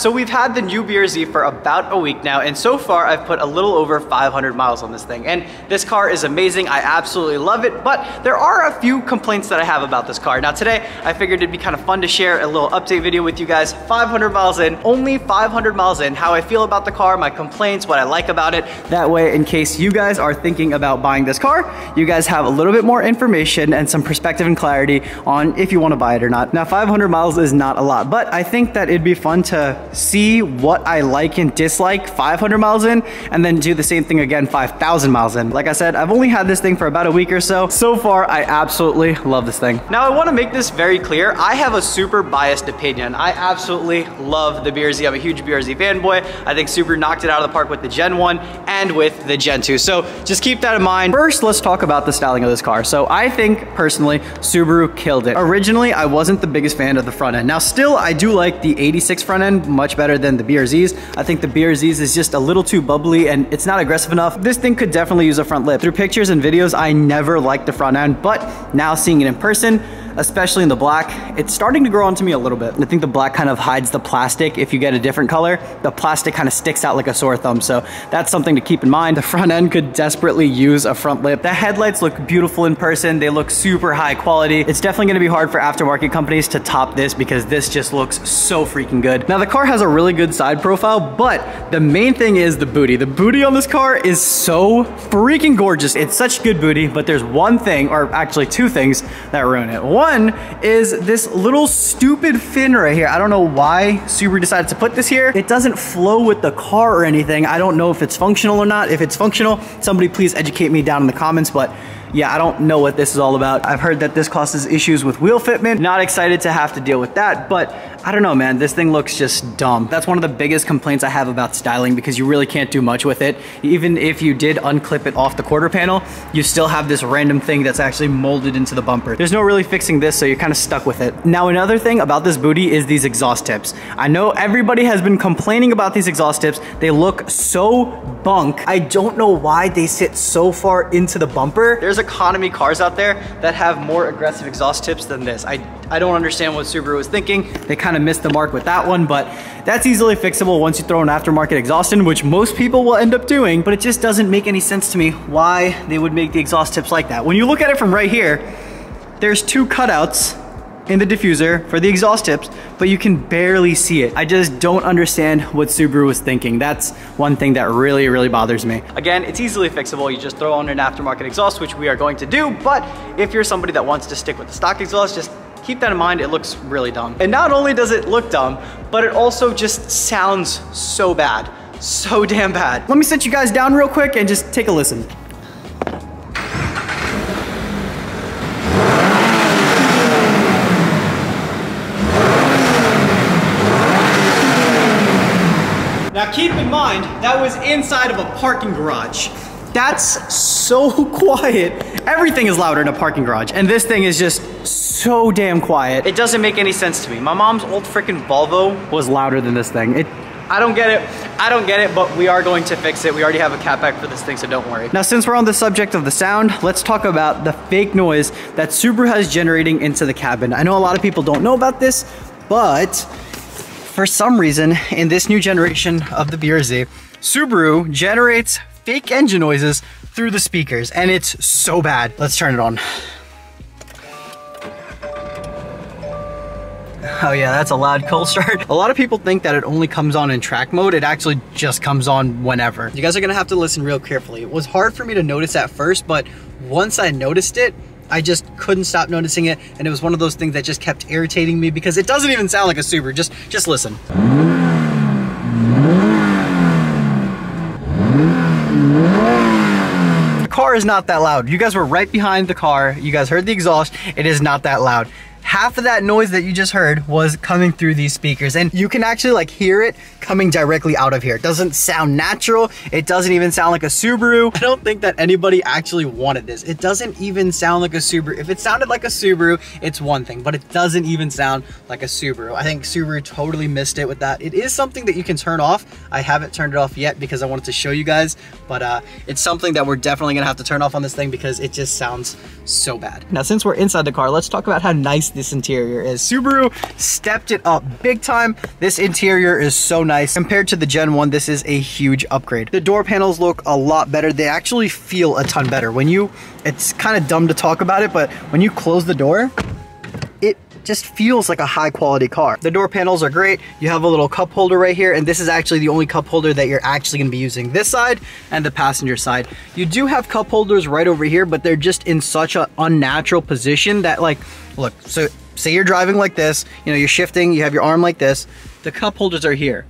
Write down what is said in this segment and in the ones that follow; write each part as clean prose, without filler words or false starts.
So we've had the new BRZ for about a week now, and so far I've put a little over 500 miles on this thing. And this car is amazing. I absolutely love it, but there are a few complaints that I have about this car. Now today, I figured it'd be kind of fun to share a little update video with you guys. 500 miles in, only 500 miles in, how I feel about the car, my complaints, what I like about it. That way, in case you guys are thinking about buying this car, you guys have a little bit more information and some perspective and clarity on if you want to buy it or not. Now, 500 miles is not a lot, but I think that it'd be fun to see what I like and dislike 500 miles in, and then do the same thing again 5,000 miles in. Like I said, I've only had this thing for about a week or so. So far, I absolutely love this thing. Now, I want to make this very clear. I have a super biased opinion. I absolutely love the BRZ. I'm a huge BRZ fanboy. I think Subaru knocked it out of the park with the Gen 1 and with the Gen 2. So just keep that in mind. First, let's talk about the styling of this car. So I think personally, Subaru killed it. Originally, I wasn't the biggest fan of the front end. Now still, I do like the 86 front end much better than the BRZs. I think the BRZs is just a little too bubbly and it's not aggressive enough. This thing could definitely use a front lip. Through pictures and videos, I never liked the front end, but now seeing it in person, especially in the black, it's starting to grow onto me a little bit. I think the black kind of hides the plastic. If you get a different color, the plastic kind of sticks out like a sore thumb. So that's something to keep in mind. The front end could desperately use a front lip. The headlights look beautiful in person. They look super high quality. It's definitely gonna be hard for aftermarket companies to top this because this just looks so freaking good. Now the car has a really good side profile, but the main thing is the booty. The booty on this car is so freaking gorgeous. It's such good booty, but there's one thing, or actually two things that ruin it. One is this little stupid fin right here. I don't know why Subaru decided to put this here. It doesn't flow with the car or anything. I don't know if it's functional or not. If it's functional, somebody please educate me down in the comments, but yeah, I don't know what this is all about. I've heard that this causes issues with wheel fitment. Not excited to have to deal with that, but I don't know, man. This thing looks just dumb. That's one of the biggest complaints I have about styling because you really can't do much with it. Even if you did unclip it off the quarter panel, you still have this random thing that's actually molded into the bumper. There's no really fixing this, so you're kind of stuck with it. Now, another thing about this booty is these exhaust tips. I know everybody has been complaining about these exhaust tips. They look so bunk. I don't know why they sit so far into the bumper. There's economy cars out there that have more aggressive exhaust tips than this. I don't understand what Subaru was thinking. They kind of missed the mark with that one, but that's easily fixable once you throw an aftermarket exhaust in, which most people will end up doing, but it just doesn't make any sense to me why they would make the exhaust tips like that. When you look at it from right here, there's two cutouts in the diffuser for the exhaust tips, but you can barely see it. I just don't understand what Subaru was thinking. That's one thing that really, really bothers me. Again, it's easily fixable. You just throw on an aftermarket exhaust, which we are going to do, but if you're somebody that wants to stick with the stock exhaust, just keep that in mind. It looks really dumb. And not only does it look dumb, but it also just sounds so bad. So damn bad. Let me sit you guys down real quick and just take a listen. Now keep in mind, that was inside of a parking garage. That's so quiet. Everything is louder in a parking garage, and this thing is just so damn quiet. It doesn't make any sense to me. My mom's old freaking Volvo was louder than this thing. I don't get it. I don't get it, but we are going to fix it. We already have a catback for this thing, so don't worry. Now, since we're on the subject of the sound, let's talk about the fake noise that Subaru has generating into the cabin. I know a lot of people don't know about this, but for some reason, in this new generation of the BRZ, Subaru generates fake engine noises through the speakers, and it's so bad. Let's turn it on. Oh yeah, that's a loud cold start. A lot of people think that it only comes on in track mode. It actually just comes on whenever. You guys are gonna have to listen real carefully. It was hard for me to notice at first, but once I noticed it, I just couldn't stop noticing it, and it was one of those things that just kept irritating me because it doesn't even sound like a Subaru. Just listen. The car is not that loud. You guys were right behind the car. You guys heard the exhaust. It is not that loud. Half of that noise that you just heard was coming through these speakers, and you can actually like hear it coming directly out of here. It doesn't sound natural. It doesn't even sound like a Subaru. I don't think that anybody actually wanted this. It doesn't even sound like a Subaru. If it sounded like a Subaru, it's one thing, but it doesn't even sound like a Subaru. I think Subaru totally missed it with that. It is something that you can turn off. I haven't turned it off yet because I wanted to show you guys, but it's something that we're definitely gonna have to turn off on this thing because it just sounds so bad. Now, since we're inside the car, let's talk about how nice nice this interior is. Subaru stepped it up big time. This interior is so nice. Compared to the Gen 1, this is a huge upgrade. The door panels look a lot better. They actually feel a ton better. It's kind of dumb to talk about it, but when you close the door, it just feels like a high quality car. The door panels are great. You have a little cup holder right here, and this is actually the only cup holder that you're actually gonna be using, this side and the passenger side. You do have cup holders right over here, but they're just in such an unnatural position that, like, look, so say you're driving like this, you know, you're shifting, you have your arm like this, the cup holders are here.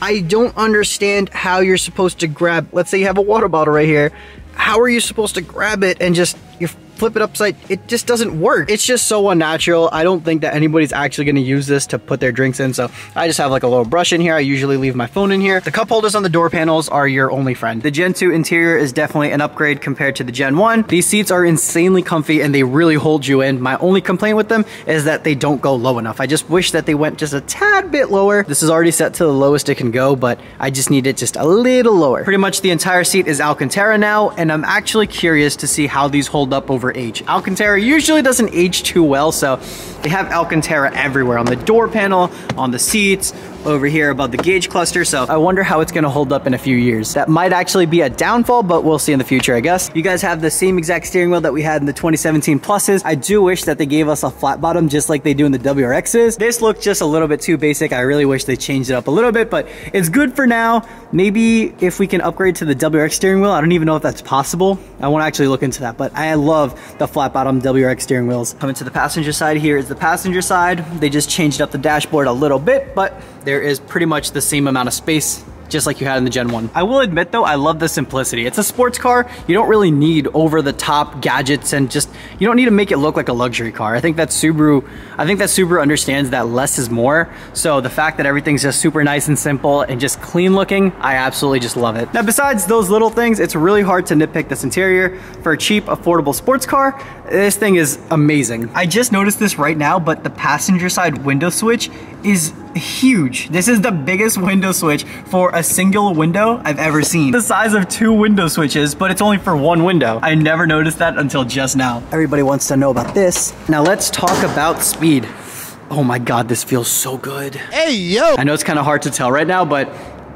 I don't understand how you're supposed to grab, let's say you have a water bottle right here, how are you supposed to grab it and just, you flip it upside, it just doesn't work. It's just so unnatural. I don't think that anybody's actually gonna use this to put their drinks in, so I just have like a little brush in here. I usually leave my phone in here. The cup holders on the door panels are your only friend. The Gen 2 interior is definitely an upgrade compared to the Gen 1. These seats are insanely comfy and they really hold you in. My only complaint with them is that they don't go low enough. I just wish that they went just a tad bit lower. This is already set to the lowest it can go, but I just need it just a little lower. Pretty much the entire seat is Alcantara now, and I'm actually curious to see how these hold up over age. Alcantara usually doesn't age too well, so they have Alcantara everywhere, on the door panel, on the seats, over here above the gauge cluster, so I wonder how it's gonna hold up in a few years. That might actually be a downfall, but we'll see in the future, I guess. You guys have the same exact steering wheel that we had in the 2017 Pluses. I do wish that they gave us a flat bottom just like they do in the WRXs. This looked just a little bit too basic. I really wish they changed it up a little bit, but it's good for now. Maybe if we can upgrade to the WRX steering wheel, I don't even know if that's possible. I won't actually look into that, but I love the flat bottom WRX steering wheels. Coming to the passenger side, here is the passenger side. They just changed up the dashboard a little bit, but there is pretty much the same amount of space just like you had in the Gen 1. I will admit though, I love the simplicity. It's a sports car. You don't really need over the top gadgets and just, you don't need to make it look like a luxury car. I think that Subaru understands that less is more. So the fact that everything's just super nice and simple and just clean looking, I absolutely just love it. Now, besides those little things, it's really hard to nitpick this interior. For a cheap, affordable sports car, this thing is amazing. I just noticed this right now, but the passenger side window switch is huge. This is the biggest window switch for a single window I've ever seen. The size of 2 window switches, but it's only for 1 window. I never noticed that until just now. Everybody wants to know about this. Now let's talk about speed. Oh my God, this feels so good. Hey, yo! I know it's kind of hard to tell right now, but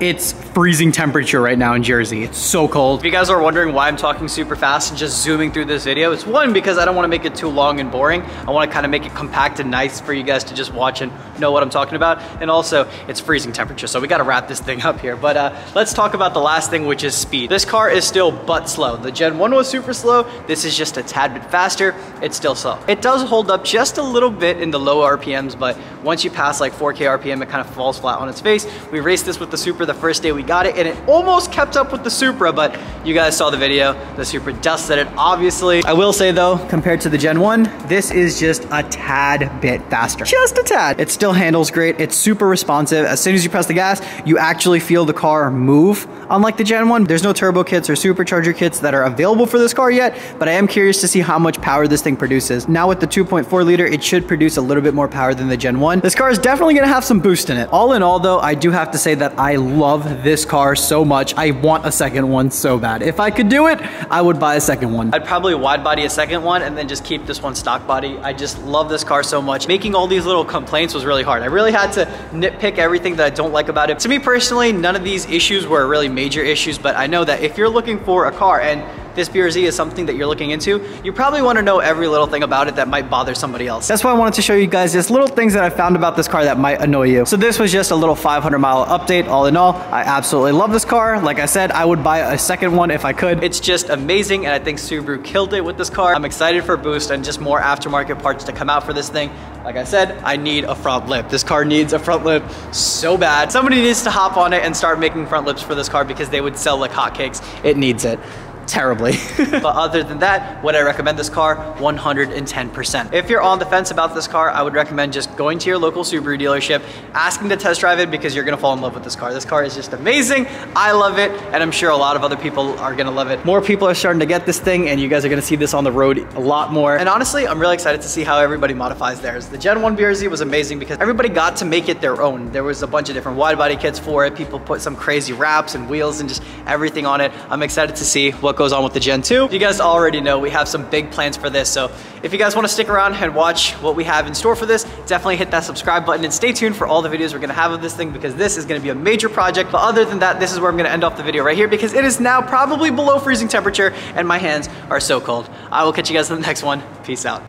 it's freezing temperature right now in Jersey. It's so cold. If you guys are wondering why I'm talking super fast and just zooming through this video, it's one, because I don't want to make it too long and boring. I want to kind of make it compact and nice for you guys to just watch and know what I'm talking about. And also, it's freezing temperature, so we got to wrap this thing up here. But let's talk about the last thing, which is speed. This car is still butt slow. The Gen 1 was super slow. This is just a tad bit faster. It's still slow. It does hold up just a little bit in the low RPMs, but once you pass like 4K RPM, it kind of falls flat on its face. We raced this with the Supra the first day we got it, and it almost kept up with the Supra, but you guys saw the video. The Supra dusted it, obviously. I will say though, compared to the Gen 1, this is just a tad bit faster. Just a tad. It still handles great. It's super responsive. As soon as you press the gas, you actually feel the car move. Unlike the Gen 1, there's no turbo kits or supercharger kits that are available for this car yet, but I am curious to see how much power this thing produces. Now with the 2.4 liter, it should produce a little bit more power than the Gen 1. This car is definitely gonna have some boost in it. All in all though, I do have to say that I love this car so much. I want a second one so bad. If I could do it, I would buy a second one. I'd probably wide body a second one and then just keep this one stock body. I just love this car so much. Making all these little complaints was really hard. I really had to nitpick everything that I don't like about it. To me personally, none of these issues were really major issues, but I know that if you're looking for a car and this BRZ is something that you're looking into, you probably want to know every little thing about it that might bother somebody else. That's why I wanted to show you guys just little things that I found about this car that might annoy you. So this was just a little 500-mile update. All in all, I absolutely love this car. Like I said, I would buy a second one if I could. It's just amazing, and I think Subaru killed it with this car. I'm excited for boost and just more aftermarket parts to come out for this thing. Like I said, I need a front lip. This car needs a front lip so bad. Somebody needs to hop on it and start making front lips for this car because they would sell like hotcakes. It needs it terribly. But other than that, would I recommend this car? 110%. If you're on the fence about this car, I would recommend just going to your local Subaru dealership, asking to test drive it, because you're gonna fall in love with this car. This car is just amazing. I love it, and I'm sure a lot of other people are gonna love it. More people are starting to get this thing, and you guys are gonna see this on the road a lot more. And honestly, I'm really excited to see how everybody modifies theirs. The Gen 1 BRZ was amazing because everybody got to make it their own. There was a bunch of different wide body kits for it. People put some crazy wraps and wheels and just everything on it. I'm excited to see what what goes on with the Gen 2. You guys already know we have some big plans for this, so if you guys want to stick around and watch what we have in store for this, definitely hit that subscribe button and stay tuned for all the videos we're going to have of this thing, because this is going to be a major project. But other than that, this is where I'm going to end off the video right here, because it is now probably below freezing temperature and my hands are so cold. I will catch you guys in the next one. Peace out.